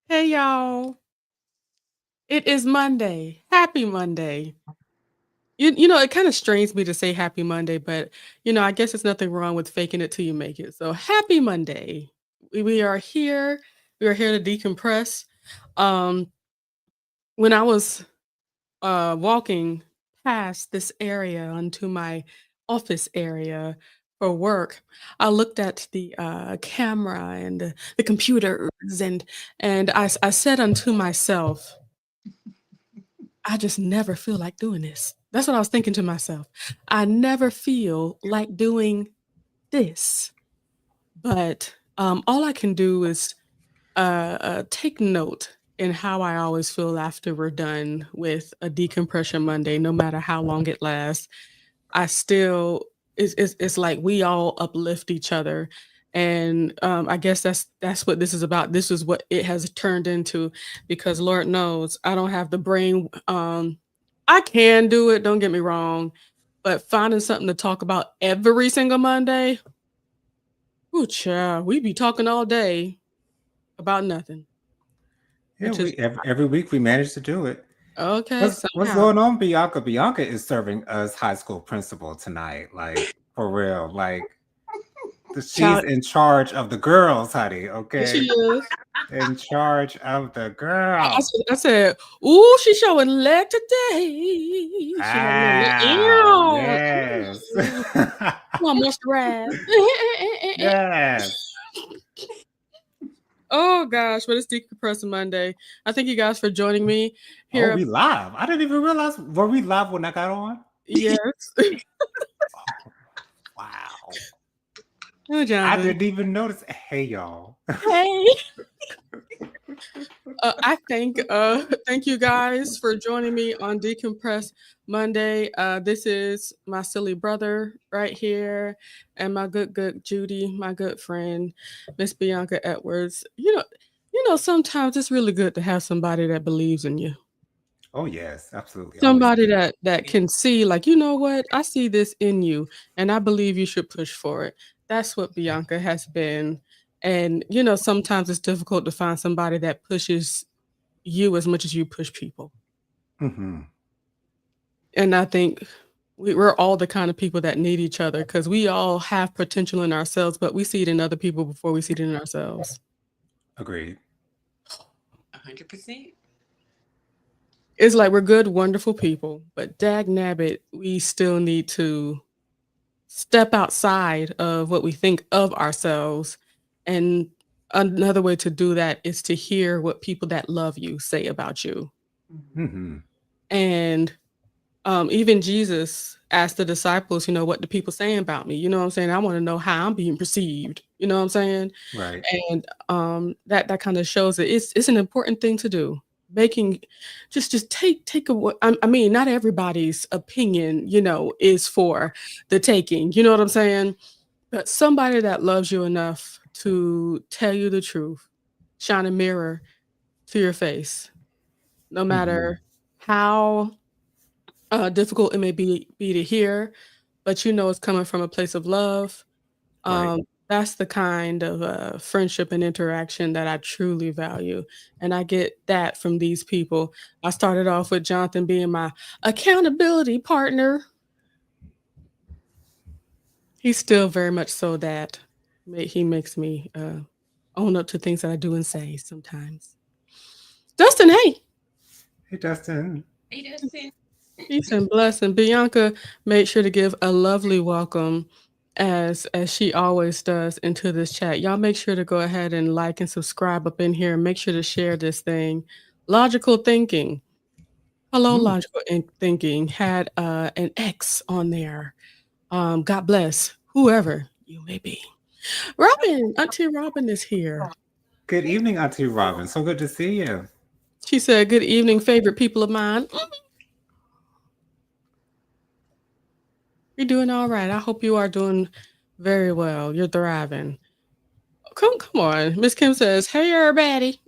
Hey y'all. It is Monday. Happy Monday. You know, it kind of strains me to say happy Monday, but I guess there's nothing wrong with faking it till you make it. So happy Monday. We are here. We are here to decompress. Um, when I was walking past this area onto my office area for work, I looked at the camera and the computers and I said unto myself, I just never feel like doing this. That's what I was thinking to myself. I never feel like doing this. But all I can do is take note in how I always feel after we're done with a decompression Monday, no matter how long it lasts. I still it's like we all uplift each other. And I guess that's what this is about. This is what it has turned into because Lord knows I don't have the brain. I can do it, don't get me wrong, but finding something to talk about every single Monday, ooh, child, we be talking all day about nothing, Yeah, which is we every week we manage to do it. okay What's somehow. going on, Bianca? Bianca is serving us high school principal tonight, like for real. Like she's Child, in charge of the girls, honey. yes, she Okay, is. in charge of the I girls. said I said, "Ooh, she showing leg today." She like, "No, Wow, ew, yes, ooh, come on, moisturize." yes. Oh gosh, but it's Decompressing Monday. I thank you guys for joining me Oh, here. we live. I didn't even realize. Were we live when I got on? Yes. Oh, wow. Oh, I Jonathan. didn't even notice. Hey, y'all. Hey. I thank thank you guys for joining me on Decompress Monday. This is my silly brother right here, and my good Judy, my good friend, Miss Bianca Edwards. Sometimes it's really good to have somebody that believes in you. Oh, yes, absolutely. Always Somebody good. that can see, like, you know what, I see this in you, and I believe you should push for it. That's what Bianca has been. And sometimes it's difficult to find somebody that pushes you as much as you push people. Hmm. And I think we're all the kind of people that need each other because we all have potential in ourselves, but we see it in other people before we see it in ourselves. Agreed. 100%. It's like we're good, wonderful people, but dag nabbit, we still need to step outside of what we think of ourselves. And another way to do that is to hear what people that love you say about you. Hmm. And even Jesus asked the disciples, what do people saying about me? You know what I'm saying? I want to know how I'm being perceived. You know what I'm saying? Right. And that kind of shows that it's an important thing to do. Making just take a I mean, not everybody's opinion, is for the taking. You know what I'm saying? But somebody that loves you enough to tell you the truth, shine a mirror to your face, no Hmm. matter how difficult it may be to hear, but it's coming from a place of love. Right. That's the kind of friendship and interaction that I truly value, and I get that from these people. I started off with Jonathan being my accountability partner. He's still very much so that he makes me own up to things that I do and say sometimes. Dustin, hey, Hey, Dustin. Hey, Dustin. peace and blessing. Bianca made sure to give a lovely welcome as she always does into this chat. Y'all make sure to go ahead and like and subscribe up in here and make sure to share this thing. Logical thinking. Hello, Mm. logical thinking had an X on there. God bless whoever you may be. Robin, Auntie Robin is here. Good evening, Auntie Robin. So good to see you. She said, "Good evening, favorite people of mine." You're doing all right. I hope you are doing very well. You're thriving. Come on. Miss Kim says, "Hey everybody."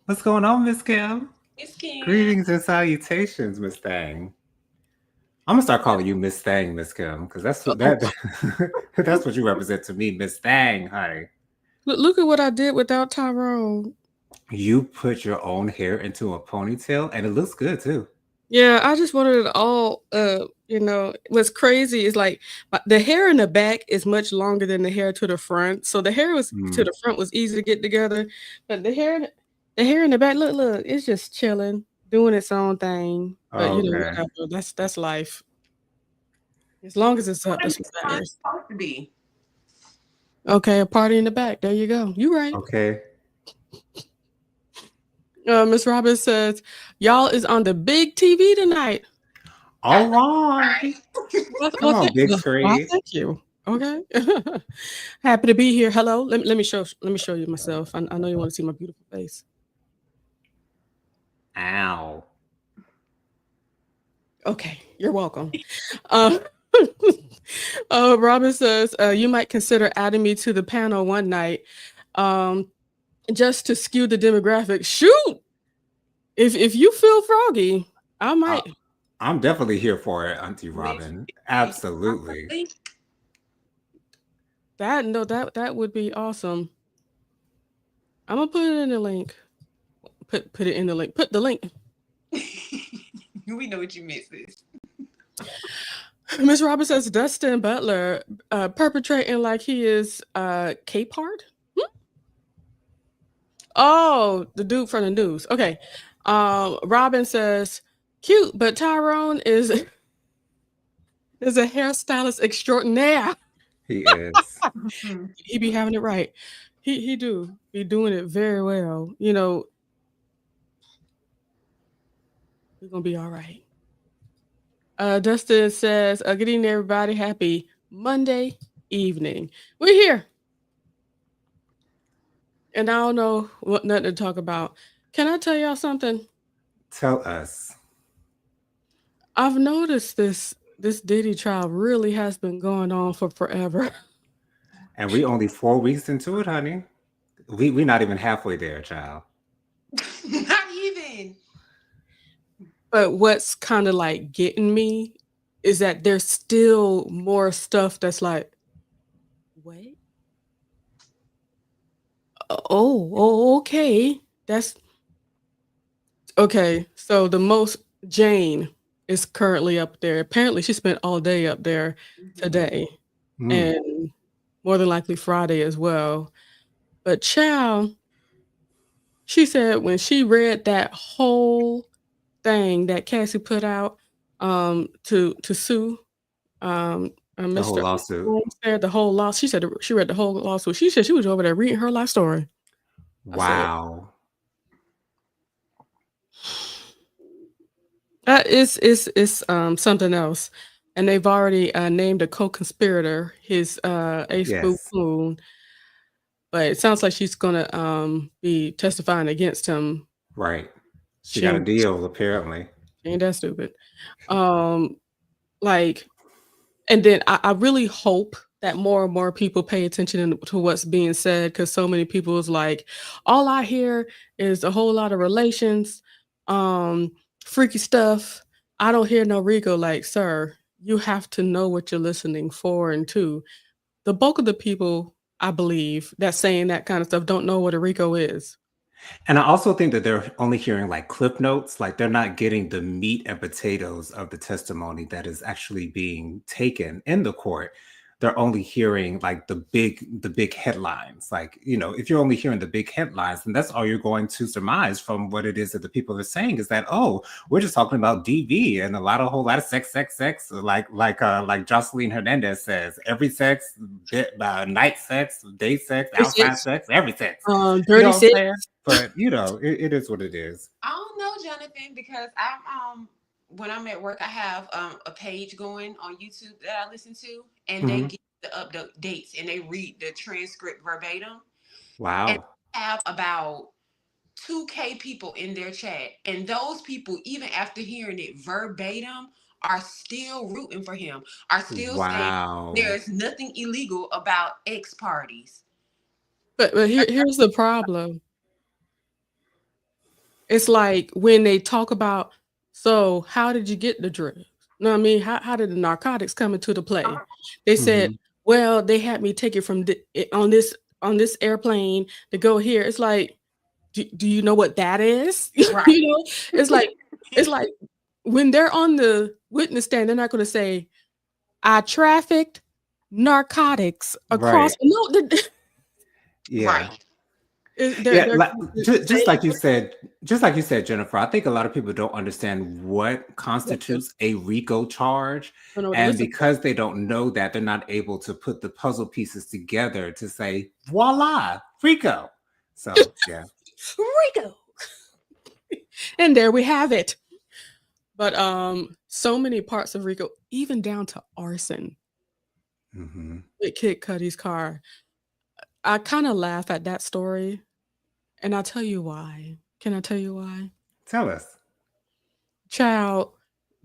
What's going on, Miss Kim? It's Kim. Greetings and salutations, Miss Thang. I'm gonna start calling you Miss Thang, Miss Kim, because that's Oh, what oh, that that's what you represent to me, Miss Thang, honey. look at what I did without Tyrone. You put your own hair into a ponytail and it looks good too. Yeah, I just wanted it all, what's crazy is, like, the hair in the back is much longer than the hair to the front, so the hair was to Mm. the front was easy to get together, but the hair in the back, look, it's just chilling, doing its own thing, but, Okay. whatever, that's life. As long as it's up, What is that's what fun matters. supposed to be? Okay, a party in the back, there you go, you right. Okay. Miss Roberts says, "Y'all is on the big TV tonight." All right. Come Well, on, big screen. thank you. Okay. Happy to be here. Hello. Let me show you myself. I know you wanna see my beautiful face. Ow. Okay, you're welcome. Uh, Robin says, "You might consider adding me to the panel one night, um, just to skew the demographic." Shoot! If you feel froggy, I Uh, might. I'm definitely here for it, Auntie Me Robin. too. Absolutely. That would be awesome. Imma put it in the link. Put it in the link. Put the link. We know what you meant, sis. Miss Robin says Dustin Butler perpetrating like he is Capehart. Hmm? Oh, the dude from the news. Okay. Robin says cute, but Tyrone is is a hairstylist extraordinaire. He is. He be having it right. He do be doing it very well. We're gonna be all right. Dustin says, "Good evening, everybody. Happy Monday evening. We're here." And I don't know what nothing to talk about. Can I tell y'all something? Tell us. I've noticed this Diddy trial really has been going on for forever. And we only 4 weeks into it, honey. We not even halfway there, child. Not even. But what's kind of like getting me is that there's still more stuff that's like, wait, okay. That's okay. So the most Jane is currently up there. Apparently, she spent all day up there today. Mm. And more than likely Friday as well. But child, she said when she read that whole thing that Cassie put out to sue The whole Mr. lawsuit. Holmes there, the whole law. She said she read the whole lawsuit. She said she was over there reading her life story. I said, Wow. that is something else. And they've already named a co-conspirator, his ace boo Yes. coon. But it sounds like she's gonna be testifying against him. Right. She She got a ain't, deal, apparently. she ain't that stupid. Um, like, and then I really hope that more and more people pay attention to what's being said because so many people is like, all I hear is a whole lot of relations, um, freaky stuff. I don't hear no Rico. Like, sir, you have to know what you're listening for and to. The bulk of the people, I believe, that's saying that kind of stuff don't know what a Rico is. And I also think that they're only hearing like clip notes, like they're not getting the meat and potatoes of the testimony that is actually being taken in the court. They're only hearing like the big headlines. Like, if you're only hearing the big headlines, then that's all you're going to surmise from what it is that the people are saying is that, oh, we're just talking about DV and a whole lot of sex, sex, sex. Like Jocelyn Hernandez says, every sex, night sex, day sex, outside 36, sex, every sex. You know what I'm 36. saying? But it is what it is. I don't know, Jonathan, because when I'm at work, I have a page going on YouTube that I listen to, and they Hmm. give the updates and they read the transcript verbatim, and Wow. they have about 2K people in their chat, and those people, even after hearing it verbatim, are still rooting for him, are still saying Wow. there's nothing illegal about X parties. But here's the problem. It's like when they talk about, so how did you get the drugs? No, I mean, how did the narcotics come into the play? They said, Hmm. well, they had me take it from on this airplane to go here. It's like, Do you know what that is? Right. You know, it's like it's like when they're on the witness stand, they're not gonna say, "I trafficked narcotics across" Right. no, Yeah. Right. Yeah, they're like, going to just say like you said, Jennifer, I think a lot of people don't understand what what the constitutes a RICO charge. don't know what to And listen for. because they don't know that, they're not able to put the puzzle pieces together to say, voila, RICO. So, yeah. Rico. And there we have it. But so many parts of Rico, even down to arson Hmm. with Kid Cudi's car. I kind of laugh at that story, and I'll tell you why. Can I tell you why? Tell us. Child,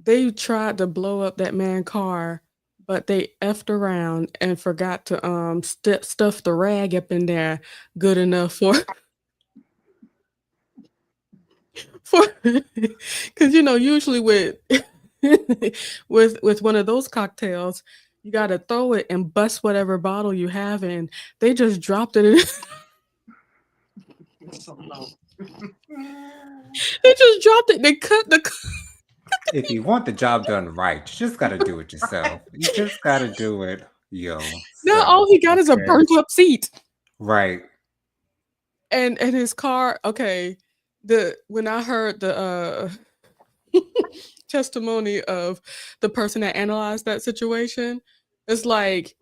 they tried to blow up that man car, but they effed around and forgot to stuff the rag up in there good enough for for because usually with with one of those cocktails, you got to throw it and bust whatever bottle you have in. They just dropped it in. So low. They just dropped it. They cut the. If you want the job done right, you just got to do it yourself. You just got to do it Now yourself. all he got is a Okay. burnt up seat. Right. And his car, okay. The when I heard the testimony of the person that analyzed that situation, it's like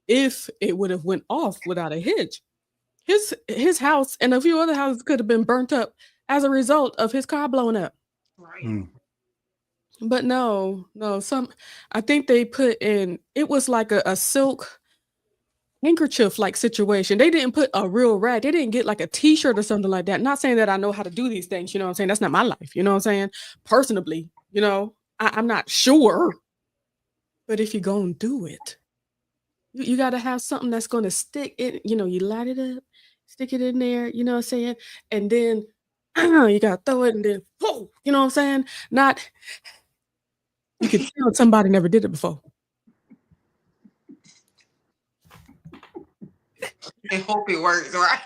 if it would have went off without a hitch, his house and a few other houses could have been burnt up as a result of his car blowing up. Right. Mm. But no, no, some I think they put in it was like a silk handkerchief like situation. They didn't put a real rag. They didn't get like a t-shirt or something like that. Not saying that I know how to do these things, you know what I'm saying? That's not my life, you know what I'm saying? Personally, I'm not sure. But if you're gonna do it, you gotta have something that's gonna stick it, you light it up, stick it in there, you know what I'm saying? And then you gotta throw it and then whoa, you know what I'm saying? Not you could tell somebody never did it before. And hope it works, right?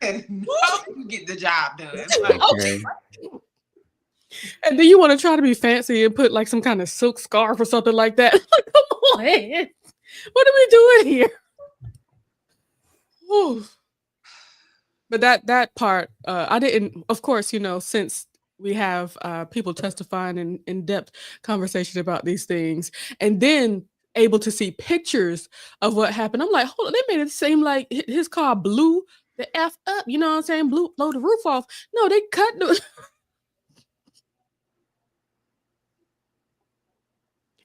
And hope you get the job done. Like, Okay. And then you wanna try to be fancy and put, like, some kinda silk scarf or something like that. Like, come on, what are we doing here? Ooh. But that part, I didn't of course, since we have, people testifying in in-depth conversation about these things, and then able to see pictures of what happened, I'm like, "Hold on, they made it seem like his car blew the F up," you know what I'm saying? Blow the roof off. No, they cut the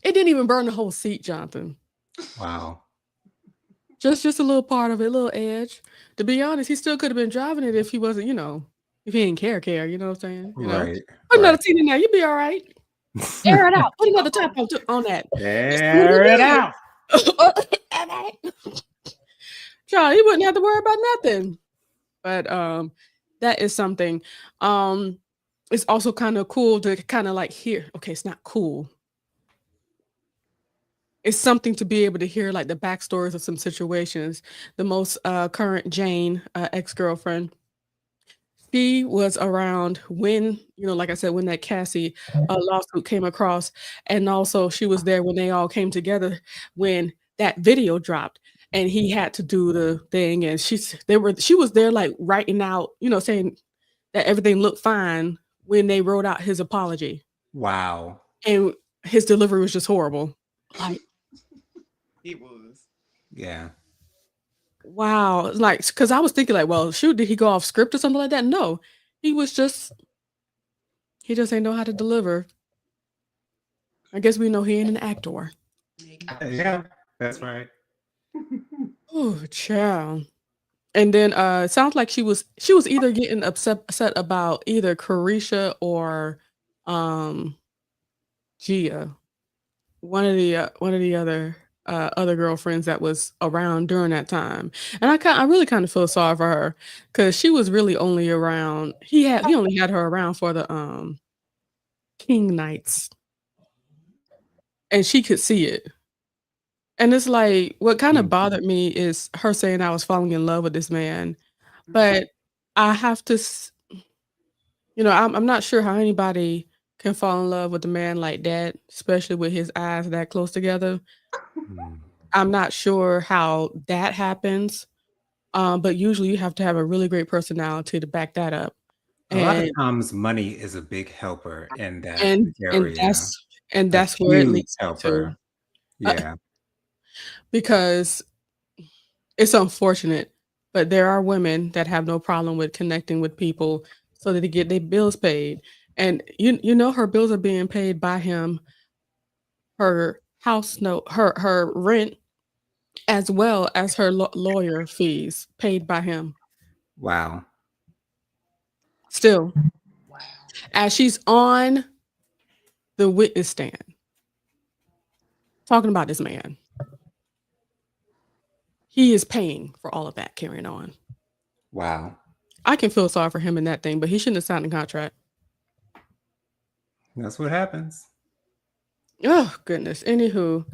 it didn't even burn the whole seat, Jonathan. Wow. Just a little part of it, a little edge. To be honest, he still could have been driving it if he wasn't, if he didn't care, you know what I'm saying? Right. Put another Right. seat in there, you'll be all right. Air it out. Put another top on that. Just do Air it it out. again. Child, he wouldn't have to worry about nothing. But that is something. Um, it's also kind of cool to kind of like hear. Okay, it's not cool. It's something to be able to hear like the backstories of some situations. The most current Jane, ex-girlfriend, she was around when, like I said, when that Cassie lawsuit came across, and also she was there when they all came together when that video dropped, and he had to do the thing, and she was there like writing out, saying that everything looked fine when they wrote out his apology, Wow. and his delivery was just horrible. Like, it was. Yeah. wow, like because I was thinking like, well, shoot, did he go off script or something like that? No, he was just he just ain't know how to deliver. I guess we know he ain't an actor. Yeah. That's right. Oh, child. And then it sounds like she was either getting upset about either Carisha or um Gia, one of the other girlfriends that was around during that time. And I really kind of feel sorry for her because she was really only around. He only had her around for the King nights, and she could see it. And it's like, what kinda Mm. bothered me is her saying I was falling in love with this man, Mhm. but I have to I'm not sure how anybody can fall in love with a man like that, especially with his eyes that close together. Mm. I'm not sure how that happens, but usually you have to have a really great personality to back that up, A lot of and times money is a big helper in that and and area, that's and a that's where it huge leads me to, helper. uh, Yeah. because it's unfortunate, but there are women that have no problem with connecting with people so that they get their bills paid, and her bills are being paid by him, her house note, her rent, as well as her lawyer fees paid by him. Wow. Still, Wow. as she's on the witness stand talking about this man, he is paying for all of that carrying on. Wow. I can feel sorry for him in that thing, but he shouldn't have signed the contract. That's what happens. Oh goodness. Anywho,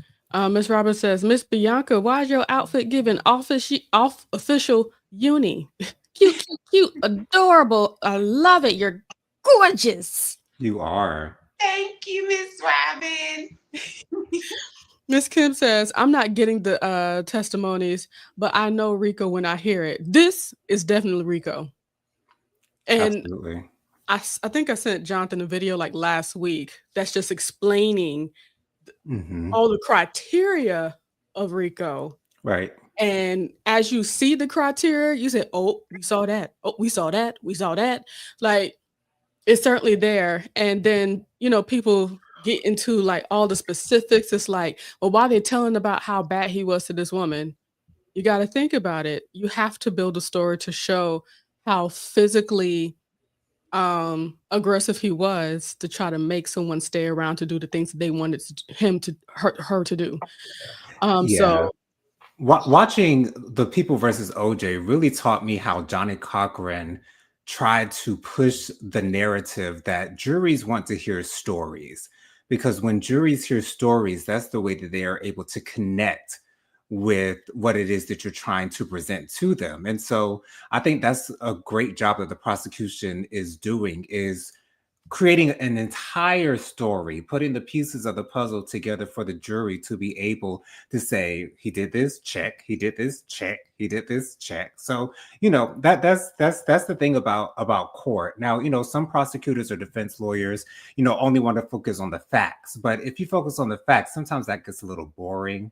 Miss Roberts says, Miss Bianca, why is your outfit giving off official uni? Cute, cute, cute, adorable. I love it. You're gorgeous. You are. Thank you, Miss Robin. Miss Kim says, I'm not getting the testimonies, but I know Rico when I hear it. This is definitely Rico. And Absolutely. I think I sent Jonathan a video like last week that's just explaining Mhm. all the criteria of Rico. Right. And as you see the criteria, you say, "Oh, we saw that. Oh, we saw that. We saw that." Like it's certainly there. And then, people get into like all the specifics. It's like, well, why they telling about how bad he was to this woman? You got to think about it. You have to build a story to show how physically aggressive he was to try to make someone stay around to do the things that they wanted him to her to do. Yeah. So Watching the People versus OJ really taught me how Johnny Cochran tried to push the narrative that juries want to hear stories. Because when juries hear stories, that's the way that they are able to connect with what it is that you're trying to present to them. And so I think that's a great job that the prosecution is doing, is creating an entire story, putting the pieces of the puzzle together for the jury to be able to say, he did this, check, he did this, check, he did this, check. So, that's the thing about court. Now, some prosecutors or defense lawyers, only want to focus on the facts. But if you focus on the facts, sometimes that gets a little boring.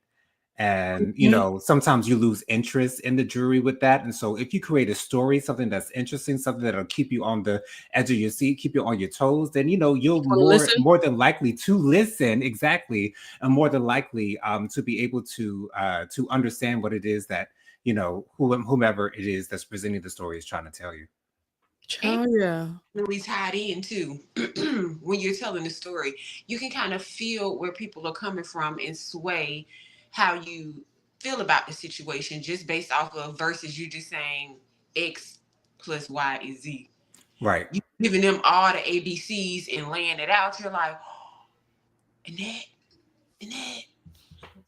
And mhm, sometimes you lose interest in the jury with that. And so if you create a story, something that's interesting, something that'll keep you on the edge of your seat, keep you on your toes, then you'll wanna more listen? more than likely to listen. Exactly. And more than likely to be able to understand what it is that whomever it is that's presenting the story is trying to tell you. And Child, yeah. really tied in too. When you're telling the story, you can kind of feel where people are coming from and sway how you feel about the situation just based off of versus you just saying X plus Y is Z. Right. You giving them all the ABCs and laying it out. You're like, and that, and that.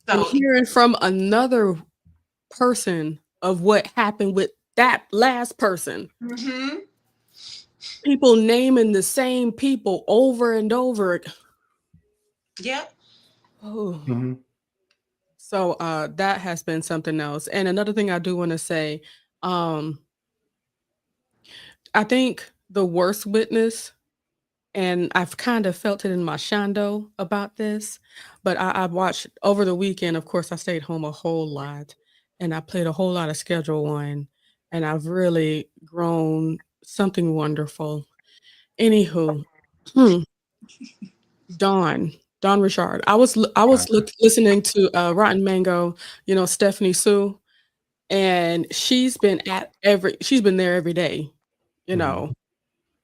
And So, hearing from another person of what happened with that last person. mm-hmm. People naming the same people over and over. Yep. Oh. Mhm. So, that has been something else. And another thing I do wanna say, um, I think the worst witness, and I've kind of felt it in my shando about this, but I watched over the weekend, of course, I stayed home a whole lot, and I played a whole lot of Schedule One, and I've really grown something wonderful. Anywho, hmm, Dawn Richard. I was Gotcha. listening to, Rotten Mango, Stephanie Sue, and she's been there every day, you Mhm. know?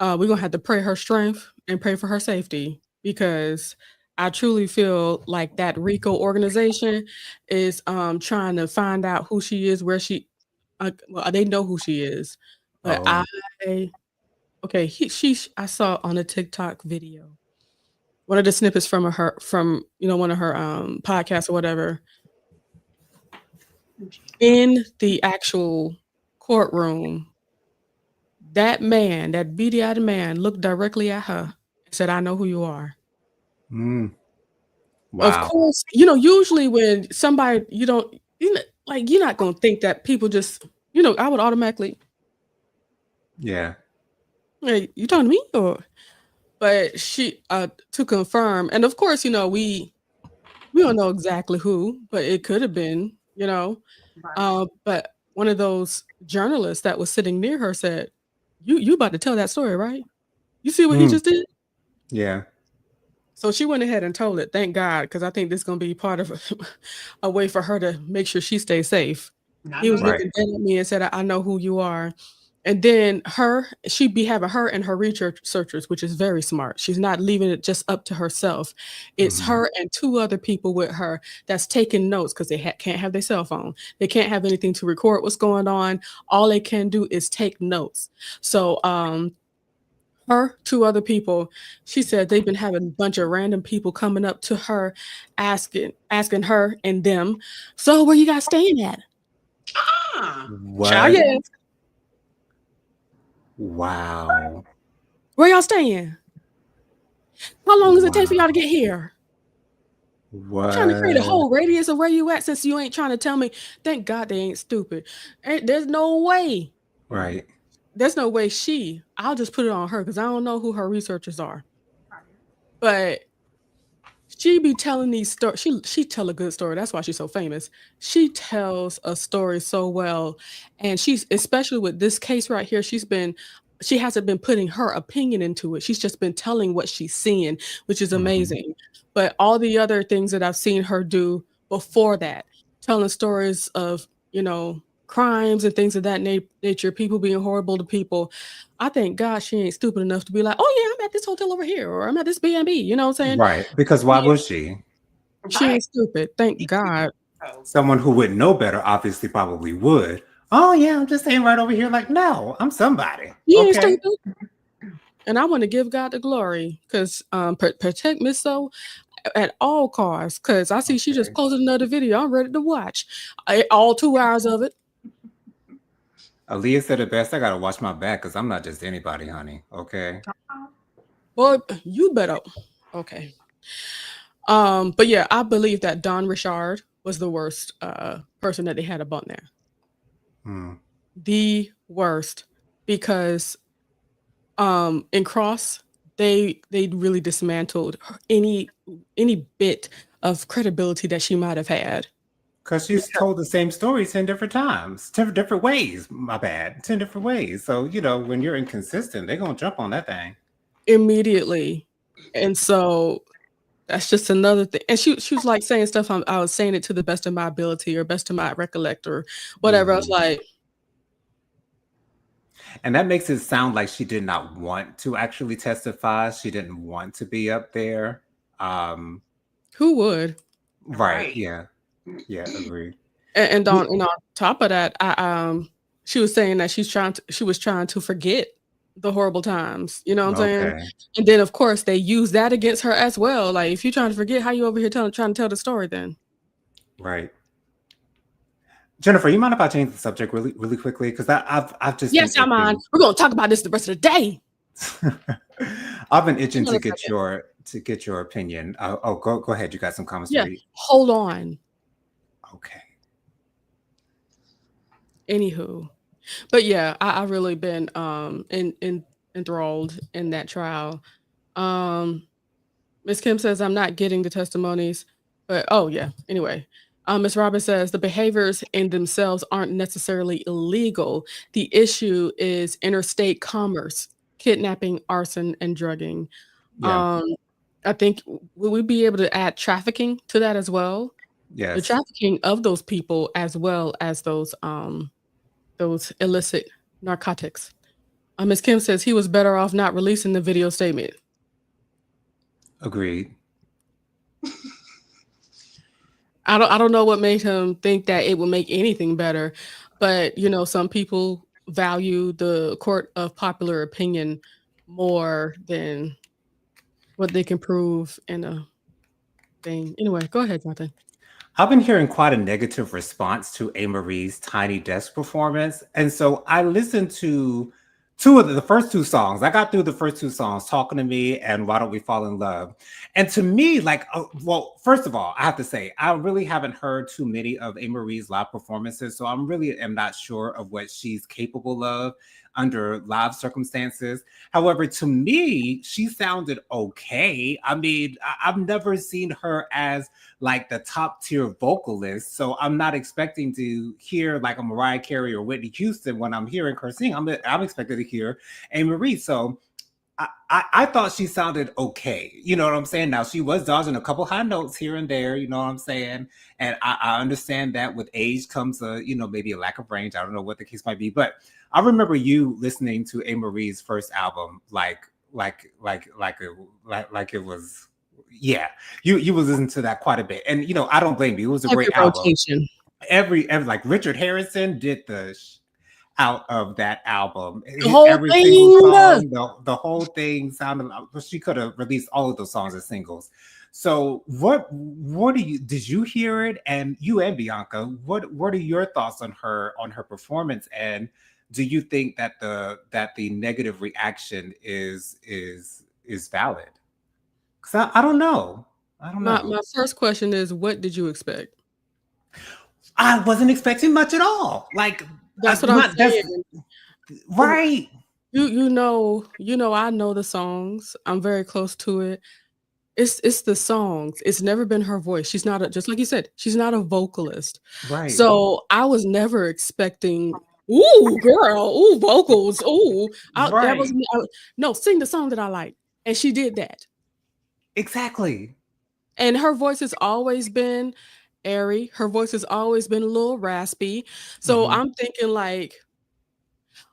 We're gonna have to pray her strength and pray for her safety because I truly feel like that RICO organization is trying to find out who she is, where she well, they know who she is. But Oh. okay, I saw on a TikTok video, one of the snippets from one of her podcasts or whatever. In the actual courtroom, that man, that beady-eyed man, looked directly at her and said, "I know who you are." Mm, Of wow. course, usually when somebody you don't like, you're not gonna think that people just I would automatically, Yeah. "Hey, you talking to me?" Or but she, to confirm, and of course, we don't know exactly who, but it could have been. Right. But one of those journalists that was sitting near her said, "You about to tell that story, right? You see what he Mm, just did?" yeah. So she went ahead and told it, thank God, because I think this is gonna be part of a way for her to make sure she stays safe. I He know was you. Right. looking dead at me and said, "I know who you are." And then she'd be having her and her researchers, which is very smart. She's not leaving it just up to herself. It's Hmm. her and 2 other people with her that's taking notes 'cause they can't have their cell phone. They can't have anything to record what's going on. All they can do is take notes. So, her, 2 other people, she said they've been having a bunch of random people coming up to her asking her and them, "So where you guys staying at?" Ah, "Child, What? yes." Wow. "Where y'all staying? How long does it take for y'all to Wow. get here? I'm trying to create a What? whole radius of where you at since you ain't trying to tell me." Thank God they ain't stupid. There's no way. Right. There's no way I'll just put it on her because I don't know who her researchers are. But she be telling these stories. She tell a good story. That's why she's so famous. She tells a story so well, and she's especially with this case right here. She hasn't been putting her opinion into it. She's just been telling what she's seeing, which is Hmm. amazing. But all the other things that I've seen her do before that, telling stories of crimes and things of that nature, people being horrible to people. I thank God she ain't stupid enough to be like, "Oh yeah, I'm at this hotel over here," or "I'm at this B&B." You know what I'm saying? Right. Because why Yeah, would she? she right. ain't stupid, thank God. So, Someone who would know better obviously probably would. Oh yeah, I'm just saying right over here. Like, no, I'm somebody. She ain't Okay. stupid, and I wanna give God the glory 'cause, protect Miss So at all costs. Cause I see she just Okay. posted another video I'm ready to watch, all 2 hours of it. Aaliyah said it best. I gotta watch my back because I'm not just anybody, honey. Okay. Boy, you better okay. But yeah, I believe that Don Richard was the worst, person that they had up on there. Hmm. The worst, because in Cross, they really dismantled any bit of credibility that she might have had. Because she's Becau told the same story 10 different times, 10 different ways. My bad. 10 different ways. So, when you're inconsistent, they're going to jump on that thing. Immediately. And so that's just another thing. And she was like saying stuff, I was saying it to the best of my ability or best of my recollect or whatever. I was Hmm. like, And that makes it sound like she did not want to actually testify. She didn't want to be up there. Um, who would? right. right. Yeah. Yeah. Agreed. And on top of that, she was saying that she was trying to forget the horrible times, you know what I'm saying? Okay. And then of course they use that against her as well. Like if you're trying to forget, how you over here trying to tell the story then? Right. Jennifer, you mind if I change the subject really, really quickly? Because I've just been Yes, I'm on. itching. We're gonna talk about this the rest of the day. I've been itching Hang on to a get second. your opinion. Oh, go ahead. You got some comments to Yeah, read. hold on. Okay. Anywho. But yeah, I really been enthralled in that trial. Um Miss Kim says I'm not getting the testimonies, but oh yeah. Anyway, Miss Robin says the behaviors in themselves aren't necessarily illegal. The issue is interstate commerce, kidnapping, arson, and drugging. Yeah. Um, I think will we be able to add trafficking to that as well? The Yes. trafficking of those people as well as those illicit narcotics. Miss Kim says he was better off not releasing the video statement. Agreed. I don't know what made him think that it would make anything better, but some people value the court of popular opinion more than what they can prove in a thing. Anyway, go ahead, Jonathan. I've been hearing quite a negative response to A. Marie's Tiny Desk performance. And so I listened to two of the first two songs. I got through the first two songs, Talking to Me and Why Don't We Fall in Love. And to me, like, well, first of all, I have to say, I really haven't heard too many of A. Marie's live performances. So I'm really am not sure of what she's capable of under live circumstances. However, to me, she sounded okay. I mean, I've never seen her as like the top tier vocalist. So I'm not expecting to hear like a Mariah Carey or Whitney Houston when I'm hearing her sing. I'm expected to hear A. Marie. So I thought she sounded okay. You know what I'm saying? Now she was dodging a couple high notes here and there, you know what I'm saying? And I understand that with age comes a, maybe a lack of range. I don't know what the case might be. But I remember you listening to A. Marie's first album, like it was, yeah. You was listening to that quite a bit. And I don't blame you. It was a Heavy great album. rotation. Every like Richard Harrison did out of that album. The whole Every single thing. song, the whole thing sounded like she could have released all of those songs as singles. So what did you hear it? And you and Bianca, what are your thoughts on her performance? And do you think that the negative reaction is valid? Because I don't know. I don't know. My first question is, what did you expect? I wasn't expecting much at all. Like, That's what I'm not that's saying. right. I know the songs. I'm very close to it. It's the songs. It's never been her voice. She's not just like you said, she's not a vocalist. Right. So I was never expecting, ooh, girl, ooh, vocals, ooh. That was Right. no, sing the song that I like. And she did that. Exactly. And her voice has always been airy. Her voice has always been a little raspy. So Mhm. I'm thinking like,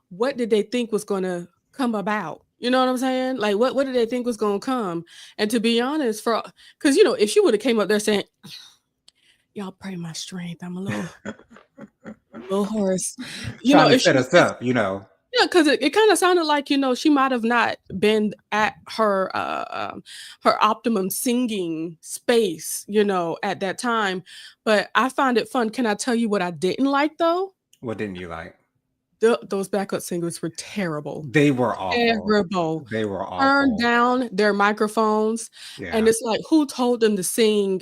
what did they think was gonna come about? You know what I'm saying? Like what did they think was gonna come? And to be honest, because if she would have came up there saying, y'all pray my strength, I'm a little hoarse. Trying to If set she us said, up, you know. yeah, because it kind of sounded like, she might have not been at her optimum singing space, at that time. But I find it fun. Can I tell you what I didn't like though? What didn't you like? Those backup singers were terrible. They were awful. Terrible. They were Turned awful. down their microphones, and Yeah. it's like, who told them to sing,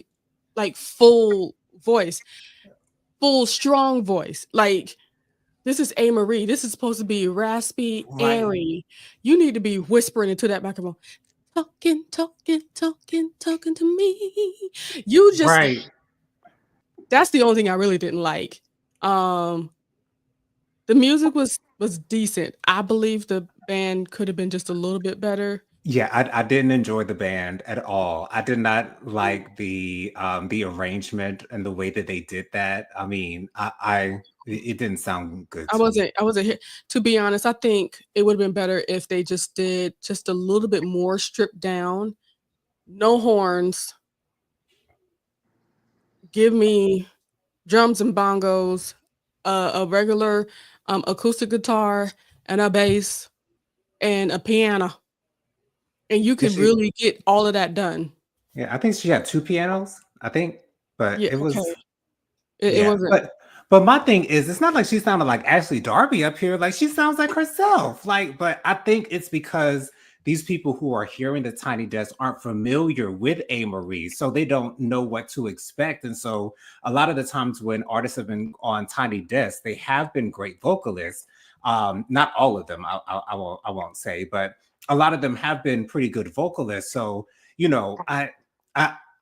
like, full voice, full strong voice? Like, this is A. Marie. This is supposed to be raspy, Right. airy. You need to be whispering into that microphone, "Talking, talking, talking, talking to me." You just Right. That's the only thing I really didn't like. Um, the music was decent. I believe the band could have been just a little bit better. Yeah, I didn't enjoy the band at all. I did not like the arrangement and the way that they did that. I mean, it didn't sound good to me. I wasn't here to be honest. I think it would have been better if they just did just a little bit more stripped down, no horns, give me drums and bongos, a regular, acoustic guitar and a bass and a piano, and you Did could she really get all of that done. Yeah, I think she had 2 pianos, I think, but Yeah, it okay. was It yeah, wasn't. but my thing is, it's not like she sounded like Ashley Darby up here, like, she sounds like herself, like, but I think it's because these people who are hearing the Tiny Desk aren't familiar with A. Marie, so they don't know what to expect, and so a lot of the times when artists have been on Tiny Desk, they have been great vocalists, not all of them, I won't say, but a lot of them have been pretty good vocalists, so, you know, I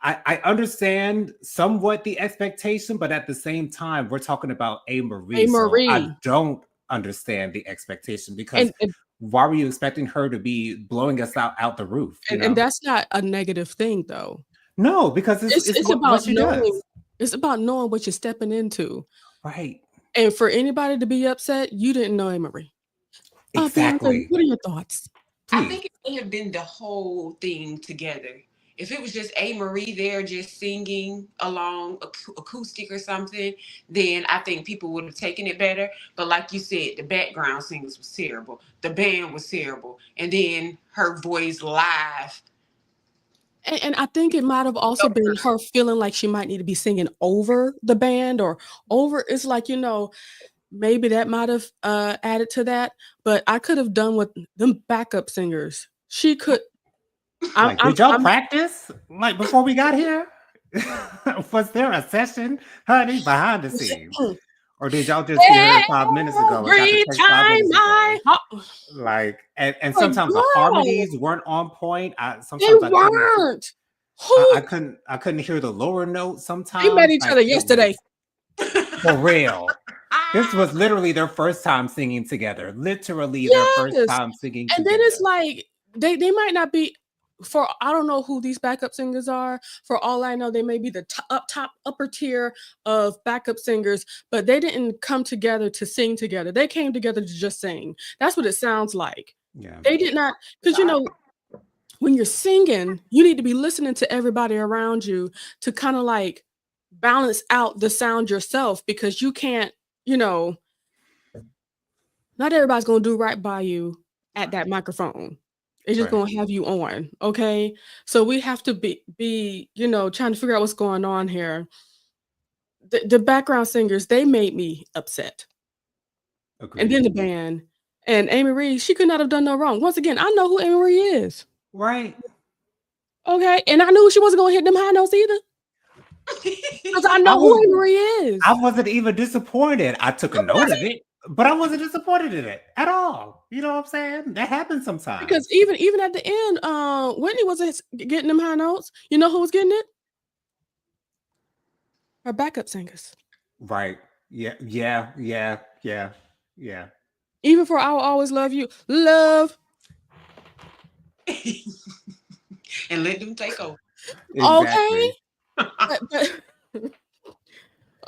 I understand somewhat the expectation, but at the same time, we're talking about A. A Marie, so I Marie, don't understand the expectation because and and why were you expecting her to be blowing us out the roof, you and know? that's not a negative thing, though. No, because it's It's it's it's what about she knowing does. it's about knowing what you're stepping into, Right. and for anybody to be upset, you didn't know Marie. Bianca, Exactly. what are your thoughts? I Please. think it may have been the whole thing together. If it was just A. Marie there just singing along acoustic or something, then I think people would have taken it better. But like you said, the background singers was terrible. The band was terrible. And then her voice live. And I think it might have also been her feeling like she might need to be singing over the band or over it's like, maybe that might have, added to that, but I could have done with them backup singers. She could Like, did y'all practice like before we got here? Was there a session, honey, behind the scenes? Or did y'all just get here 5 minutes ago and got the every text 5 minutes time ago? I ho Like, and like, sometimes the girl, harmonies weren't on point. they Sometimes weren't. I Who couldn't hear the lower notes they met sometimes. each Like other it was yesterday. for real. This was literally their first time singing together. Literally their first Yes, time singing and then it's together. like, they might not be for I don't know who these backup singers are. For all I know, they may be the upper tier of backup singers, but they didn't come together to sing together. They came together to just sing. That's what it sounds like. Yeah. They did not, because when you're singing, you need to be listening to everybody around you to kind of like balance out the sound yourself because you can't, you know, not everybody's gonna do right by you at that microphone. It's just Right. gonna have you on, okay? So we have to be, trying to figure out what's going on here. The background singers, they made me upset. And then Agreed. the band and Amy Reed, she could not have done no wrong. Once again, I know who Amy Reed is. Right. Okay. And I knew she wasn't gonna hit them high notes either. Because I I know was who Amy Reed is. I wasn't even disappointed. I took a note of it, but I wasn't disappointed in it at all. You know what I'm saying? That happens sometimes. Because even at the end, Whitney wasn't getting them high notes. You know who was getting it? Her backup singers. Right. Yeah. Yeah. Yeah. Yeah. Yeah. Even for I Will Always Love You. Love. And let them take over. Okay. Exactly.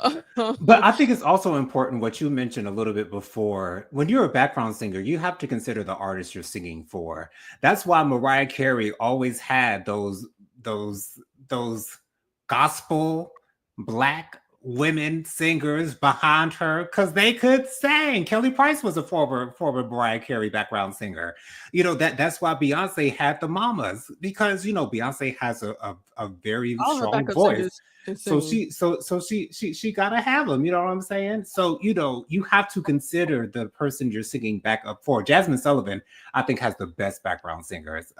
But But I think it's also important what you mentioned a little bit before. When you're a background singer, you have to consider the artist you're singing for. That's why Mariah Carey always had those those gospel black women singers behind her because they could sing. Kelly Price was a former Mariah Carey background singer. That's why Beyonce had the mamas because Beyonce has a very all her strong backup voice. singers can So sing. she gotta have them. You know what I'm saying? So you have to consider the person you're singing back up for. Jasmine Sullivan, I think, has the best background singers.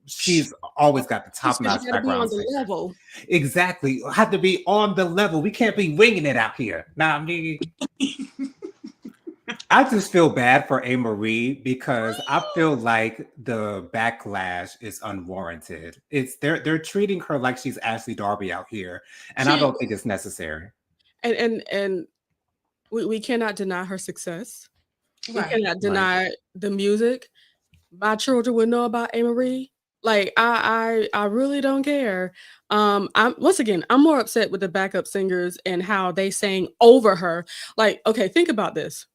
She's always got the Just top because notch you gotta be on background the singer. level. Exactly, have to be on the level. We can't be winging it out here. Now, I mean, I just feel bad for A. Marie because I feel like the backlash is unwarranted. They're treating her like she's Ashley Darby out here, and I She don't think it's necessary. and we cannot deny her success. We Right. cannot Right. deny the music. My children would know about A. Marie. Like I really don't care. I'm once again, I'm more upset with the backup singers and how they sang over her. Like, okay, think about this.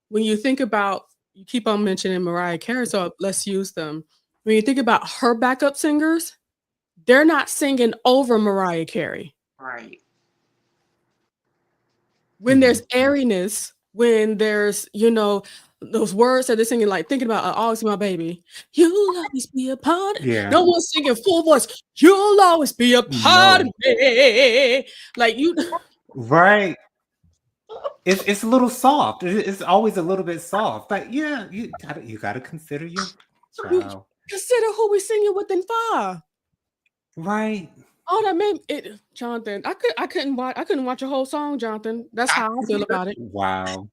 When you think about you keep on mentioning Mariah Carey, so let's use them. When you think about her backup singers, they're not singing over Mariah Carey. Right. When there's airiness, when there's, those words that they're singing, like thinking about always my baby. You'll always be a part. Yeah. No one's singing full voice. You'll always be a part of No. me. Like you Right. It's a little soft. It's always a little bit soft. But yeah, you gotta consider your you child. consider who we singing with in far. Right. Oh, that made it, Jonathan. I couldn't watch a whole song, Jonathan. That's how I feel about it. Wow.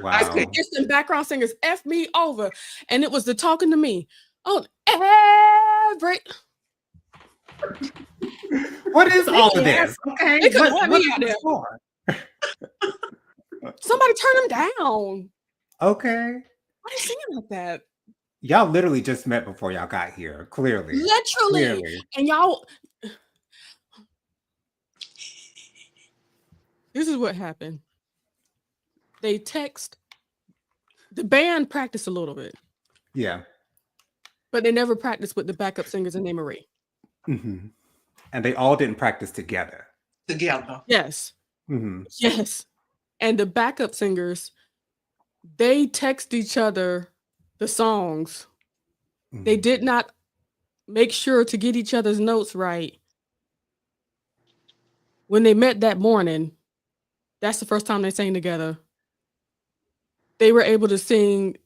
I could. Wow. It's the background singers F me over. And it was the talking to me. Oh, every What is all of Yeah. this? Okay. They couldn't What, have what me is out this there. for? Somebody turn them down. Okay. Why are they singing like that? Y'all literally just met before y'all got here. Clearly. Literally. And y'all, this is what happened. They text, the band practiced a little bit, Yeah. but they never practiced with the backup singers and Amy Marie. And they all didn't practice together. Together. Yes. Mm-hmm. Yes. And the backup singers, they text each other the songs. They did not make sure to get each other's notes right. When they met that morning, that's the first time they sang together. They were able to sing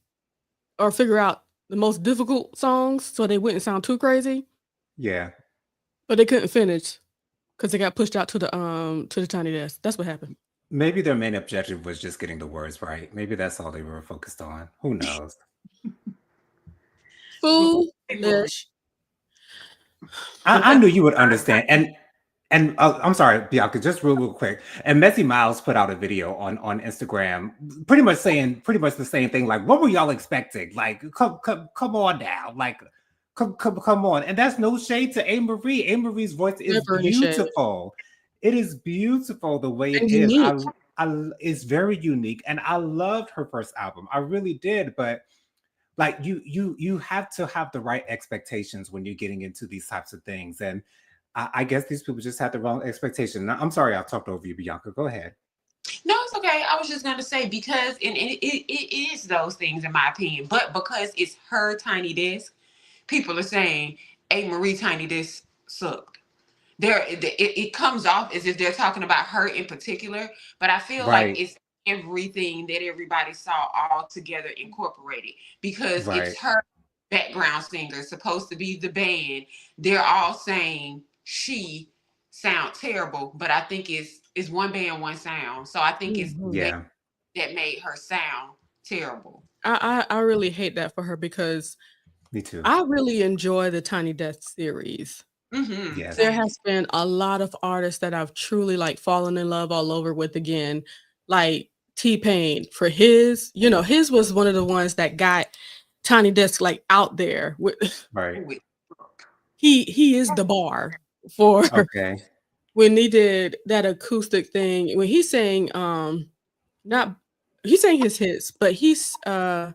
or figure out the most difficult songs so they wouldn't sound too crazy, Yeah. but they couldn't finish because they got pushed out to the tiny desk. That's what happened. Maybe their main objective was just getting the words right. Maybe that's all they were focused on. Who knows? Foolish. I knew you would understand. And I'm sorry, Bianca, just real quick. And Messy Miles put out a video on Instagram, pretty much saying pretty much the same thing. Like, what were y'all expecting? Like, come on now. Like, come on. And that's no shade to A. Marie. A. Marie's voice is Never any shade. beautiful. It is beautiful the way it And is. unique. It's very unique, and I loved her first album. I really did, but like you have to have the right expectations when you're getting into these types of things, and I guess these people just had the wrong expectation. I'm sorry, I talked over you, Bianca. Go ahead. No, it's okay. I was just gonna say because it is those things in my opinion, but because it's her tiny desk, people are saying A. Marie tiny desk sucked. It comes off as if they're talking about her in particular, but I feel like Right, it's everything that everybody saw all together incorporated because it's right. her background singer supposed to be the band. They're all saying she sound terrible, but I think it's one band, one sound. So I think it's Mhm. that Yeah, that made her sound terrible. I really hate that for her because me too. I really enjoy the Tiny Desk series. Mm-hmm. There Yes. Same. has been a lot of artists that I've truly, like, fallen in love all over with again, like T-Pain for his was one of the ones that got Tiny Desk, like, out there with Right. Ooh, he is the bar for Okay. when he did that acoustic thing, when he sang, not he sang his hits, but he sang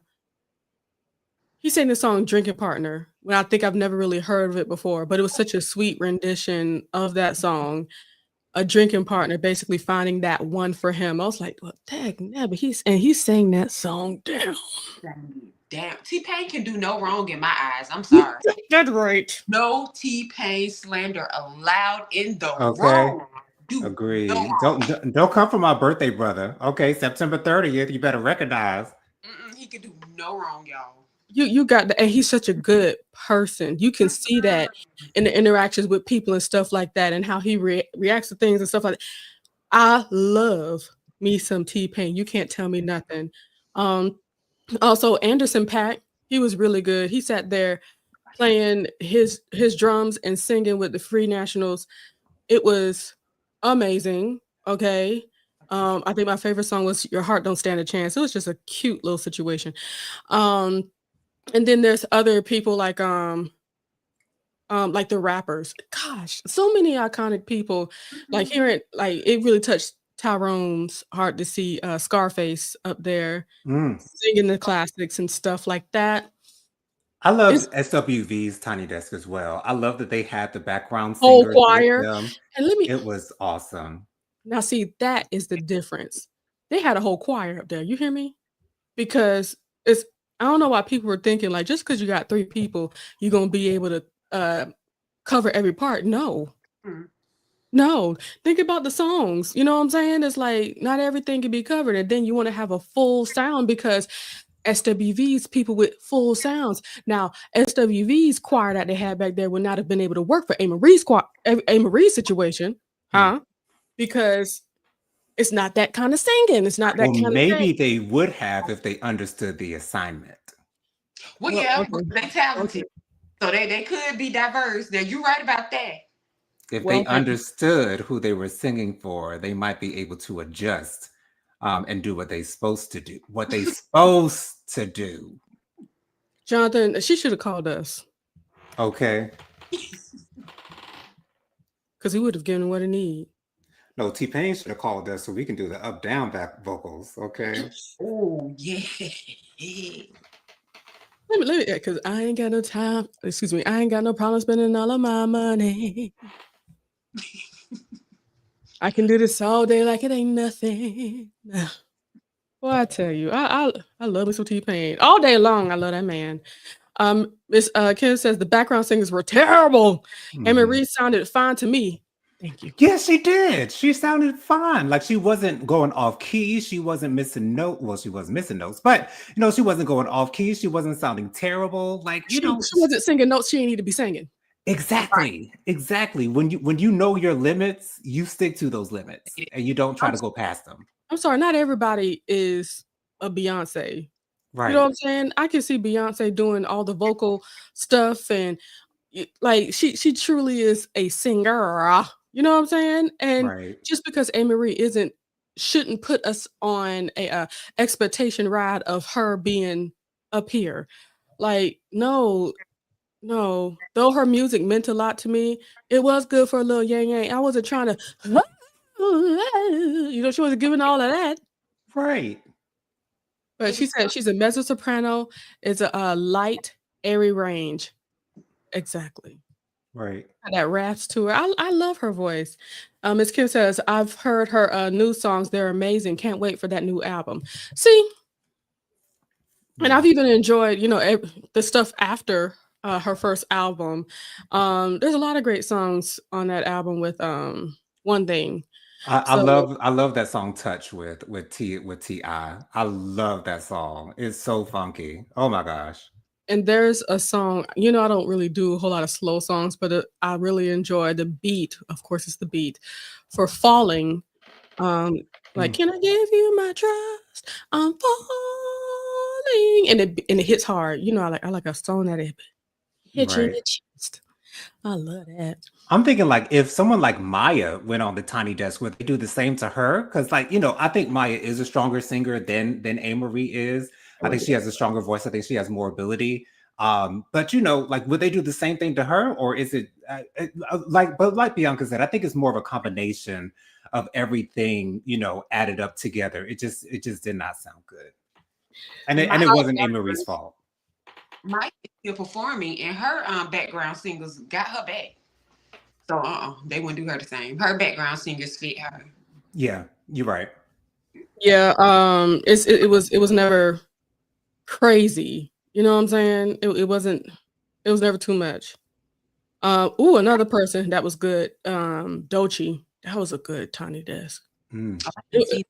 the song "Drinking Partner," when I think I've never really heard of it before, but it was such a sweet rendition of that song, a drinking partner, basically finding that one for him. I was like, "Well, dagnabbit, he sang that song down." damn. T-Pain can do no wrong in my eyes. I'm sorry. That's right. No T-Pain slander allowed in the Okay. room. Do no Agreed. wrong. Don't come for my birthday, brother. Okay, September 30th. You better recognize. Mm-mm, he could do no wrong, y'all. You got the and he's such a good person. You can see that in the interactions with people and stuff like that, and how he reacts to things and stuff like that. I love me some T-Pain. You can't tell me nothing. Um, Also Anderson .Paak, he was really good. He sat there playing his drums and singing with the Free Nationals. It was amazing, okay? I think my favorite song was "Your Heart Don't Stand a Chance." It was just a cute little situation. Um, and then there's other people like the rappers. Gosh, so many iconic people. Like hearing like it really touched Tyrone's heart to see Scarface up there Mm. singing the classics and stuff like that. I It's loved SWV's Tiny Desk as well. I love that they had the background whole singers with choir. them. And let me It was awesome. now see, that is the difference. They had a whole choir up there, you hear me? Because it's I don't know why people were thinking, like, just because you got 3 people, you're gonna be able to, cover every part. No. Mm. No. Think about the songs, you know what I'm saying? It's like, not everything can be covered, and then you wanna have a full sound because SWV's people with full sounds. Now, SWV's choir that they had back there would not have been able to work for A. Marie's situation, Hmm. huh? Because it's not that kinda singing, it's not Well, that kinda thing. maybe they would have if they understood the assignment. Well, Well, yeah, okay, they okay, talented, so they could be diverse. Now you're right about that. If well, they okay. understood who they were singing for, they might be able to adjust and do what they supposed to do. What they supposed to do. Jonathan, she should have called us Okay. because he would have given her what he need. No, T Pain should have called us so we can do the up down back vocals. Okay. Oh yeah. Let me, because I ain't got no time. Excuse me, I ain't got no problem spending all of my money. I can do this all day like it ain't nothing. Well, I tell you, I love me some T Pain all day long. I love that man. Miss Kim says the background singers were terrible. Amy Mhm. Reed sounded fine to me. Thank you. Yes, she did. She sounded fine. Like she wasn't going off key. She wasn't missing note. Well, she was missing notes, but she wasn't going off key. She wasn't sounding terrible. Like, She wasn't singing notes she ain't need to be singing. Right. exactly. Exactly. When you know your limits, you stick to those limits and you don't try I'm to go past them. I'm sorry, not everybody is a Beyonce. You know what Right. I'm saying? I can see Beyonce doing all the vocal stuff and like she truly is a singer. You know what I'm saying? And Right. just because Amy Marie isn't shouldn't put us on a expectation ride of her being up here. Like no, no. Though her music meant a lot to me, it was good for a little yang yang. I wasn't trying to she wasn't giving all of that. Right. But It she was said she's a mezzo soprano. It's a light, airy range. Exactly. Right. That raps to her. I love her voice. Miss Kim says, I've heard her new songs. They're amazing. Can't wait for that new album. See, and Yeah. I've even enjoyed, the stuff after her first album. There's a lot of great songs on that album with One Thing. I So love I love that song Touch with T.I. I love that song. It's so funky. Oh my gosh. and there's a song, I don't really do a whole lot of slow songs, but I really enjoy the beat. Of course, it's the beat for Falling. Um, like, Mm, can I give you my trust? I'm falling, and it hits hard. I like a song that it hits you in right. the chest. I love that. I'm thinking like if someone like Maya went on the Tiny Desk, would they do the same to her? Because like, I think Maya is a stronger singer than Amerie is. I I would think do she has a stronger voice. I think she has more ability. But like would they do the same thing to her? Or is it like Bianca said, I think it's more of a combination of everything, added up together. It just did not sound good. And it Mike wasn't Amerie's fault. Mike is still performing, and her background singers got her back. So they wouldn't do her the same. Her background singers fit her. Yeah, you're right. Yeah, it was never crazy. You know what I'm saying? It wasn't. It was never too much. Another person that was good. Dochi. That was a good Tiny Desk. Mm, Oh, I didn't It, see.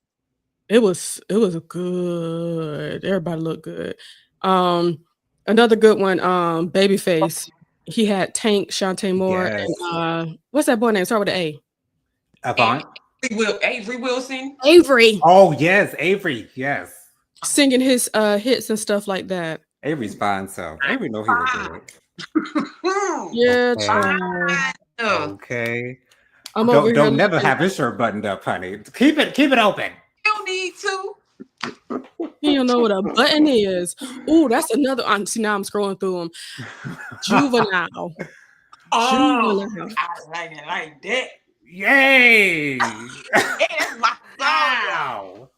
it was a good. Everybody looked good. Um, Another good one. Babyface. He had Tank, Shantae Moore, and yes. what's that boy name? Start with an A. And Avant. Avery Wilson. Avery Oh yes, Avery. Yes. singing his hits and stuff like that. Avery's fine self. Avery know he look good. Yeah, Okay. child. You Okay. I'm over Don't here don't never looking. have his shirt buttoned up, honey. Keep it open. don't need to. You don't know what a button is. Ooh, that's another. See, now I'm scrolling through them. Juvenile. Oh, Juvenile. I like it like that. Yay! That's my song. Ow!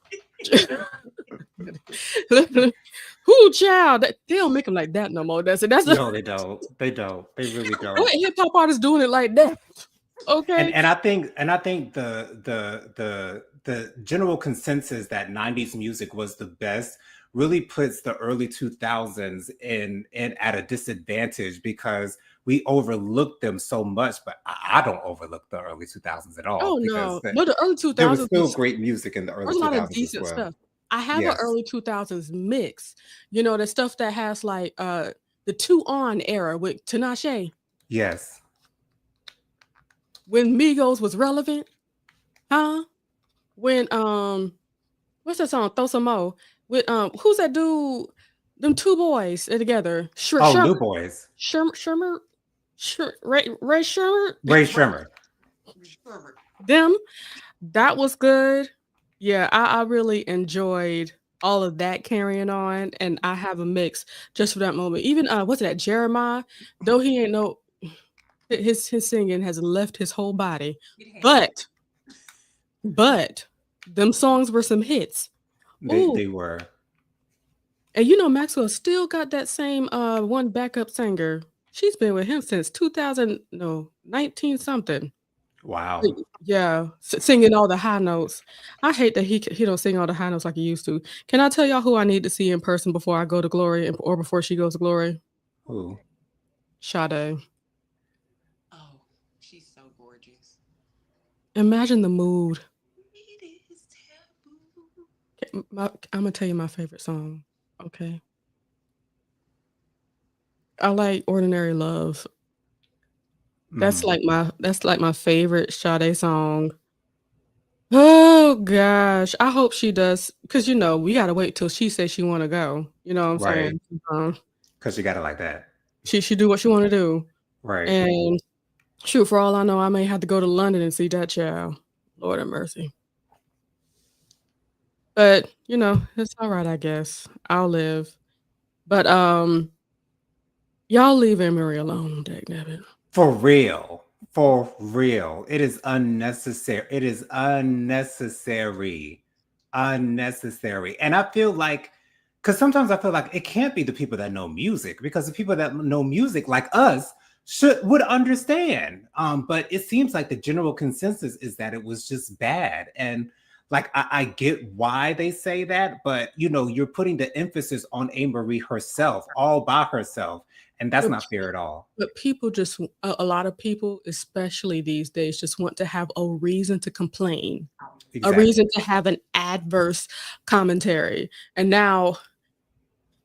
Who child? They don't make them like that no more. That's No, they don't. They don't. They really what don't. hip hop artists doing it like that. And Okay. I think the general consensus that 90s music was the best really puts the early 2000s in at a disadvantage because we overlooked them so much, but I don't overlook the early 2000s at all Oh because no, no, the early two there was thousands still great music in the early there's a lot of 2000s as decent well. stuff. I have an Yes. early 2000s mix. The stuff that has like the two on era with Tinashe Yes. when Migos was relevant, huh? When what's that song? Throw some more with who's that dude? Them two boys they're together. Oh, Shermer, New Boys. Shermer, Ray Shermer. Ray Shrimmer. Sure. Them that was good. Yeah, I really enjoyed all of that carrying on, and I have a mix just for that moment. Even what's that Jeremiah? Though he ain't no his singing has left his whole body, It has. but them songs were some hits. They Ooh, they were. and Maxwell still got that same one backup singer. She's been with him since 2000, no, 19 something. Wow. Yeah, singing all the high notes. I hate that he don't sing all the high notes like he used to. Can I tell y'all who I need to see in person before I go to Glory or before she goes to Glory? Who? Sade. Oh, she's so gorgeous. Imagine the mood. It is taboo. I'm gonna tell you my favorite song. Okay, I like "Ordinary Love." Mhm. That's like my favorite Sade song. Oh gosh, I hope she does, because we gotta wait till she says she want to go. You know what I'm Right. saying? Um, Because you got it like that. she do what she want to do, Right. and shoot, for all I know, I may have to go to London and see that child. Lord have mercy. But it's all right, I guess. I'll live. But y'all leave Anne Marie alone, dagnabbit. For real. For real. It is unnecessary. It is unnecessary. Unnecessary. And I feel like, because sometimes I feel like it can't be the people that know music, because the people that know music, like us, would understand. But it seems like the general consensus is that it was just bad. And like I get why they say that, but you're putting the emphasis on A. Marie herself, all by herself, and that's But not fair at all. but people just a lot of people, especially these days, just want to have a reason to complain, a Exactly. reason to have an adverse commentary. And now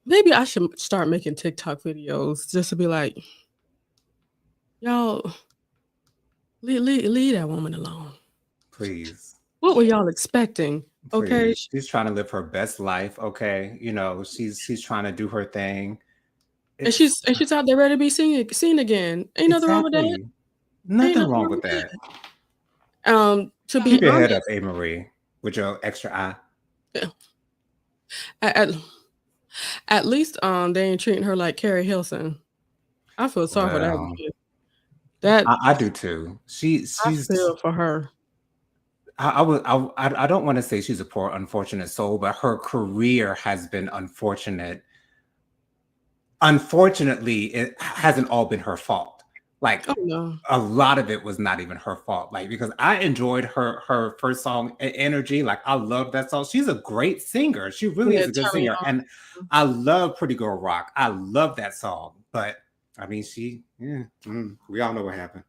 maybe I should start making TikTok videos just to be like, y'all leave that woman alone. Please. What were Yeah. y'all expecting? Okay, Please. She's trying to live her best life. Okay. She's trying to do her thing. and It's she's out there ready to be seen again. Ain't nothing wrong with that. exactly Ain't nothing nothing wrong wrong with with that. that. To be Keep your head up, honest, A. Marie, with your extra eye. at, at least they ain't treating her like Carrie Hilson. I feel sorry for that Well, woman. That I do too. I She's feel for her. I would I don't want to say she's a poor unfortunate soul, but her career has been unfortunate. Unfortunately, it hasn't all been her fault. Like Oh no, a lot of it was not even her fault. Like because I enjoyed her first song, Energy. Like I love that song. She's a great singer. She really yeah, is a good turn me singer, and on. I love Pretty Girl Rock. I love that song. But I mean, we all know what happened.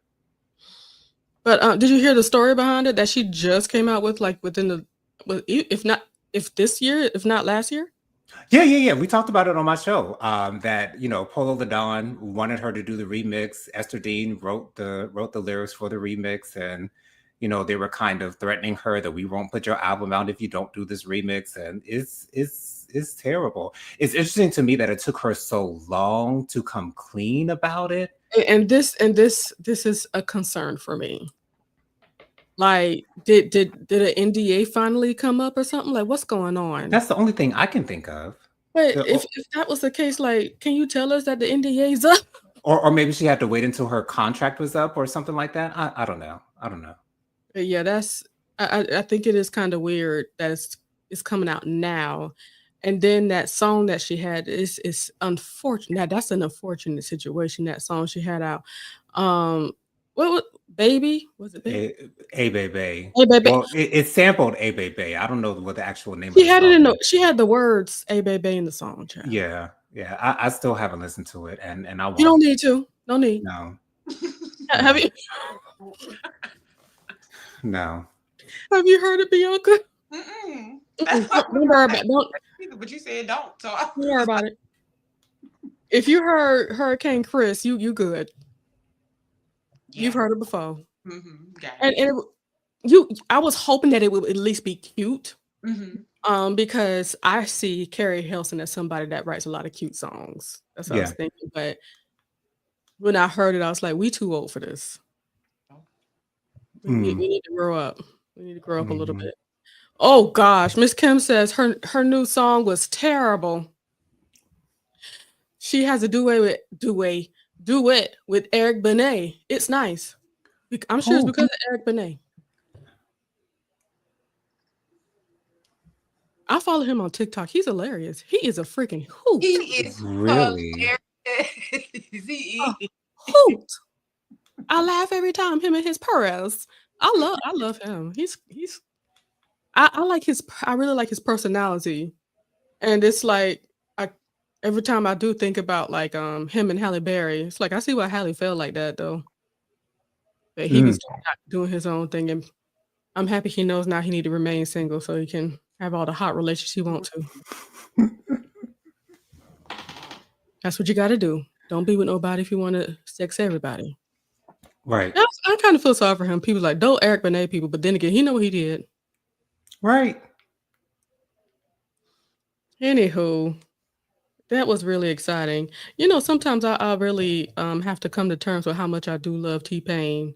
But did you hear the story behind it that she just came out with, like within if not, if this year, if not last year? Yeah. We talked about it on my show. That Polo the Don wanted her to do the remix. Esther Dean wrote the lyrics for the remix, and they were kind of threatening her that we won't put your album out if you don't do this remix. And it's terrible. It's interesting to me that it took her so long to come clean about it. And this is a concern for me. Like, did an NDA finally come up or something? Like, what's going on? That's the only thing I can think of. But The- if that was the case, like, can you tell us that the NDA's up? or maybe she had to wait until her contract was up or something like that. I don't know. I don't know. Yeah, that's I think it is kind of weird that it's coming out now. And then that song that she had is unfortunate. Now that's an unfortunate situation, that song she had out. Um what Baby? Was it Baby? A Bebe. Hey baby. Well, it sampled A Bebe. I don't know what the actual name of the It song in is. she had the words "Hey baby" in the song, child. Yeah. I still haven't listened to it, and I You want don't to. need to. No need. No, Have no, you no. have you heard it, Bianca? Mm-mm. Mm-mm. That's what Don't worry about but you said don't. So don't worry about it. If you heard Hurricane Chris, you good. You've yeah. heard it before. Got And it. I was hoping that it would at least be cute, Mm-hmm. because I see Carrie Hilson as somebody that writes a lot of cute songs. That's what I was Yeah. thinking, but when I heard it, I was like, "We too old for this. We Mm, need to grow up. We need to grow up a little mhm. bit." Oh gosh, Miss Kim says her new song was terrible. She has a duet with Eric Benet. It's nice. I'm sure it's Oh, because of Eric Benet. I follow him on TikTok. He's hilarious. He is a freaking He hoot. is really? hilarious. He A is. hoot. I laugh every time, him and his Perez. I love him. I like his I really like his personality. And it's like I every time I do think about, like, him and Halle Berry, it's like, I see why Halle felt like that, though. That he Mm, was not doing his own thing, and I'm happy he knows now he need to remain single so he can have all the hot relationships he want to. That's what you gotta do. Don't be with nobody if you wanna sex everybody. right. I kinda feel sorry for him. People like, "Don't Eric Benet people," but then again, he know what he did. Right. Anywho, that was really exciting. Sometimes I really, have to come to terms with how much I do love T-Pain.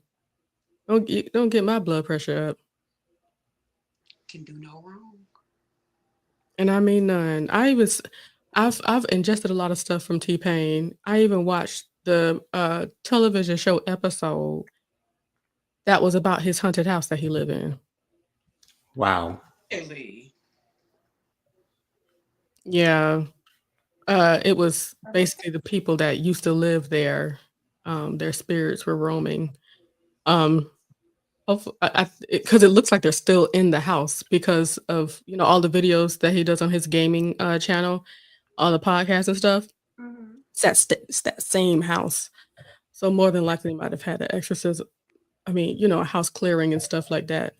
Don't get my blood pressure up, Can do no wrong. and I mean none. I've ingested a lot of stuff from T-Pain. I even watched the, television show episode that was about his haunted house that he lived in. Wow. Really. Yeah, it was basically the people that used to live there, their spirits were roaming. Um, because it looks like they're still in the house because of, all the videos that he does on his gaming, channel, all the podcasts and stuff. Mhm. It's that same house. So more than likely, they might have had an exorcism. I mean, a house clearing and stuff like that.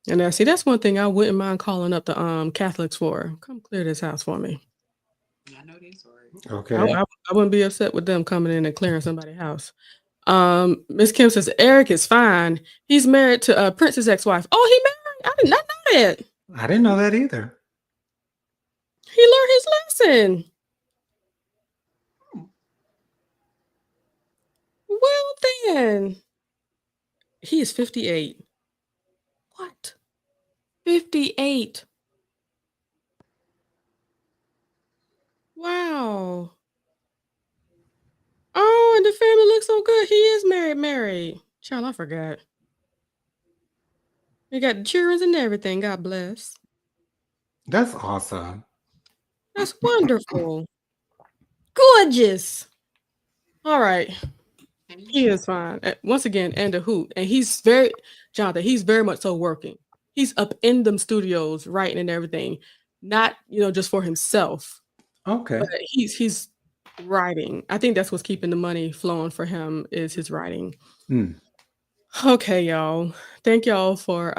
And see, that's one thing I wouldn't mind calling up the Catholics for. Come clear this house for me. I know that's right. I, Okay. I, I wouldn't be upset with them coming in and clearing somebody's house. Miss Kim says Eric is fine. He's married to Prince's ex-wife. Oh, he married? I did not know that. I didn't know that either. He learned his lesson. Hmm. Well then, he is 58. What? 58. Wow. Oh, and the family looks so good. He is married. Child, I forgot. He got the children and everything. God bless. That's awesome. That's wonderful. Gorgeous. All right. Thank He you. is fine. Once again, and a hoot. And he's very, Jonathan, he's very much so working. He's up in them studios writing and everything. Not, just for himself, but Okay. he's writing. I think that's what's keeping the money flowing for him is his writing. Mm. Okay, y'all. Thank y'all for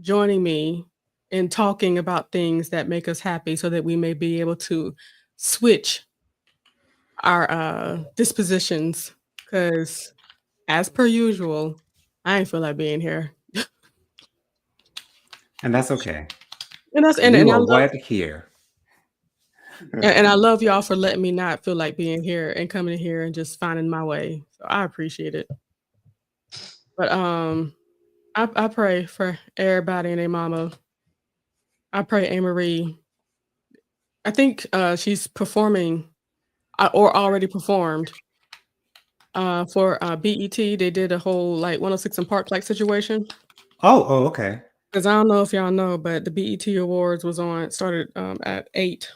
joining me in talking about things that make us happy so that we may be able to switch our dispositions. Because as per usual, I ain't feel like being here. And that's okay. And that's 'Cause and, we and I were love wet here. and I love y'all for letting me not feel like being here and coming in here and just finding my way. So I appreciate it. But I pray for everybody and their mama. I pray A Marie. I think she's performing or already performed for BET. They did a whole like 106 and Park like situation. Oh, okay. Because I don't know if y'all know, but the BET Awards started at 8.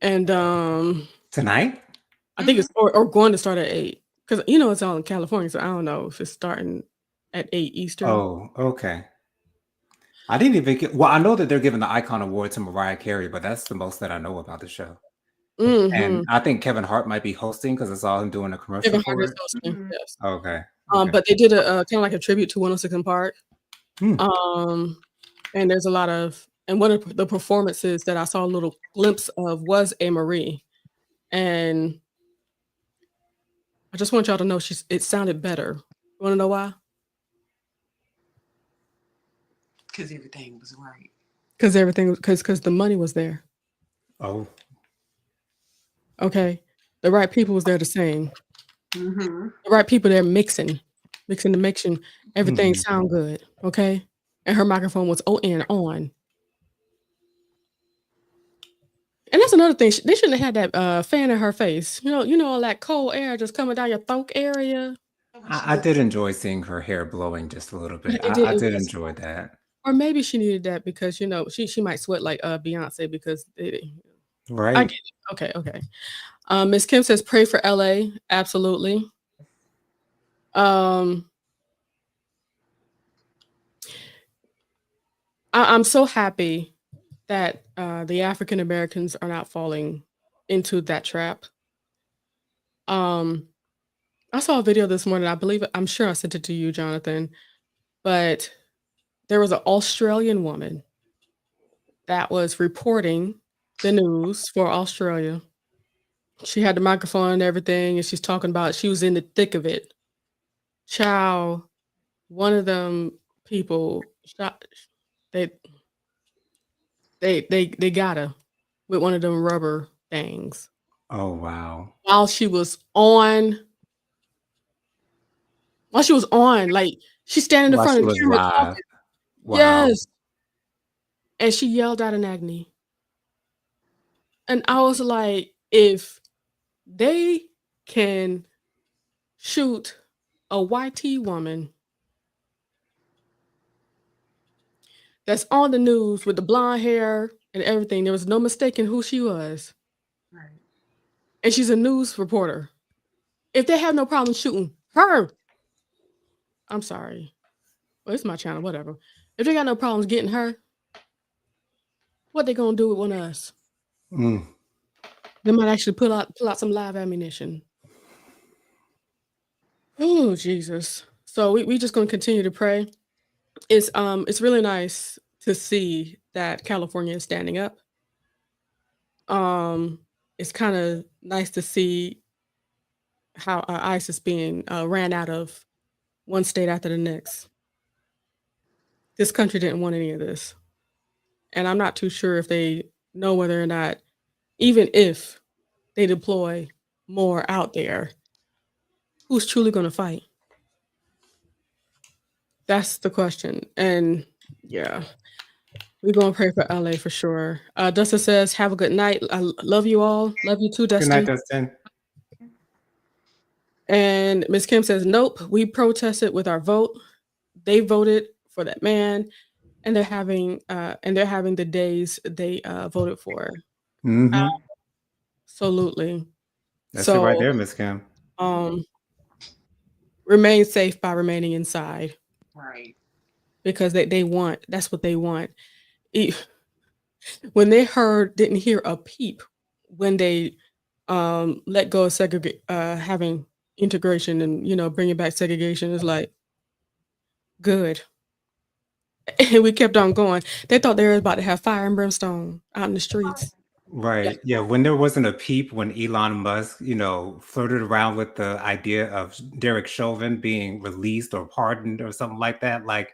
And Tonight? I think Mhm. it's or going to start at 8 because it's all in California, so I don't know if it's starting at 8 Eastern. Oh, okay. I didn't even get, well, I know that they're giving the Icon Award to Mariah Carey, but that's the most that I know about the show. And Mhm. I think Kevin Hart might be hosting because I saw him doing a commercial Kevin Hart for is it. hosting, Mhm. yes. Okay. Okay. But they did a kinda like a tribute to 106 and Park. Hmm. Um, and there's a lot of and one of the performances that I saw a little glimpse of was A. Marie, and I just want y'all to know it sounded better. You wanna know why? Because everything was right. Because everything because the money was there, Oh. okay? The right people was there to sing. Mm-hmm. The right people there mixing to making everything Mhm. sound good, okay? And her microphone was on. And that's another thing, they shouldn't have had that, fan in her face. All that cold air just coming down your throat area. I wish she I would. did enjoy seeing her hair blowing just a little bit. It I did was enjoy that. or maybe she needed that because, she might sweat like, Beyonce because I Right. get it. Okay, okay. Miss Kim says, "Pray for LA." Absolutely. Um, I'm so happy that the African Americans are not falling into that trap. Um, I saw a video this morning. I'm sure I sent it to you, Jonathan, but there was an Australian woman that was reporting the news for Australia. She had the microphone and everything, and she's talking about she was in the thick of it. Child, one of them people shot. They they got her with one of them rubber things Oh, wow. while she was on. While she was on, like she's standing in While front she of the was camera live. talking. Wow. Yes, and she yelled out in agony, and I was like, if they can shoot a YT woman that's on the news with the blonde hair and everything. There was no mistaking who she was. Right. And she's a news reporter. If they have no problem shooting her, I'm sorry. Well, it's my channel, whatever. If they got no problems getting her, what they gonna do with one of us? Mm. They might actually pull out some live ammunition. Oh, Jesus. So we just gonna continue to pray. It's really nice to see that California is standing up. Um, it's kind of nice to see how ICE is being ran out of one state after the next. This country didn't want any of this, and I'm not too sure if they know whether or not, even if they deploy more out there, who's truly going to fight. That's the question, and yeah, we're going to pray for LA for sure. Dustin says, "Have a good night. Love you all. Love you too, Good night, Dustin." Dustin. And Miss Kim says, "Nope, we protested with our vote. They voted for that man, and they're having the days they voted for." Mm-hmm. Absolutely. That's it right So, there, Miss Kim. um, remain safe by remaining inside Right. because they want that's what they want. E- When they didn't hear a peep when they let go of having integration and bringing back segregation is like good. And we kept on going. They thought they were about to have fire and brimstone out in the streets. Yeah. Right. Yeah. When there wasn't a peep, when Elon Musk, flirted around with the idea of Derek Chauvin being released or pardoned or something like that, like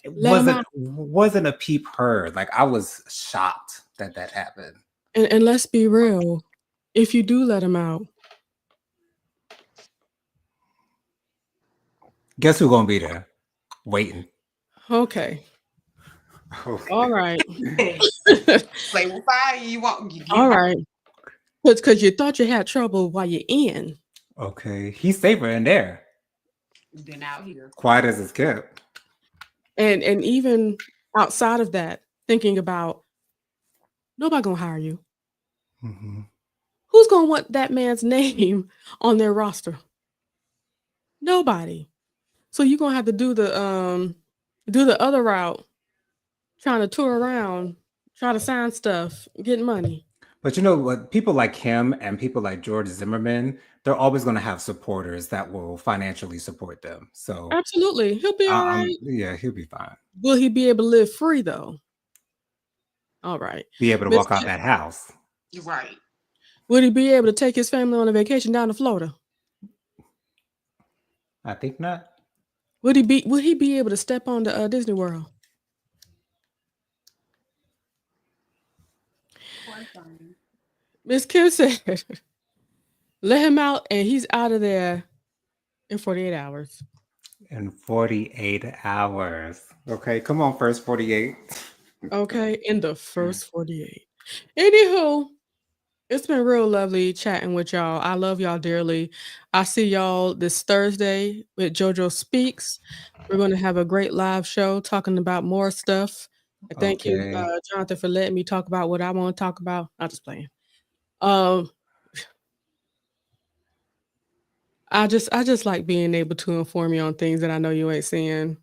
it Let them wasn't out. wasn't a peep heard. Like I was shocked that that happened. And let's be real. If you do let them out, Guess who's gonna be there? Waiting. okay. All Okay. right. Play with fire, you want you get All burned. right. Because you thought you had trouble while you're in. Okay. He's safer in there. Been out here. Quiet as it's kept. And even outside of that, thinking about nobody gonna hire you. Hmm. Who's gonna want that man's name on their roster? Nobody. So you're gonna have to do the other route, trying to tour around, try to sign stuff, get money. But you know what? People like him and people like George Zimmerman, they're always going to have supporters that will financially support them. So, Absolutely. He'll be all right. yeah, he'll be fine. Will he be able to live free though? All right. Be able to Miss walk out Kim, that house. You're right. would he be able to take his family on a vacation down to Florida? I think not. Would he be able to step on the Disney World? Horrifying. Miss Kim said, let him out and he's out of there in 48 hours. In 48 hours. Okay, come on, first 48. Okay, in the first 48. Anywho, it's been real lovely chatting with y'all. I love y'all dearly. I see y'all this Thursday with JoJo Speaks. We're going to have a great live show talking about more stuff. I thank you, Okay. Jonathan, for letting me talk about what I want to talk about. Not just playing. Um, I just like being able to inform you on things that I know you ain't seeing.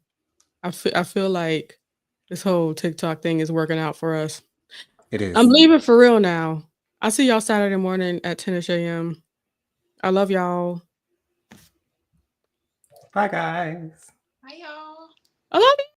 I feel like this whole TikTok thing is working out for us. It I'm is. leaving for real now. I'll see y'all Saturday morning at 10ish a.m. I love y'all. Bye, guys. Bye, y'all. I love you.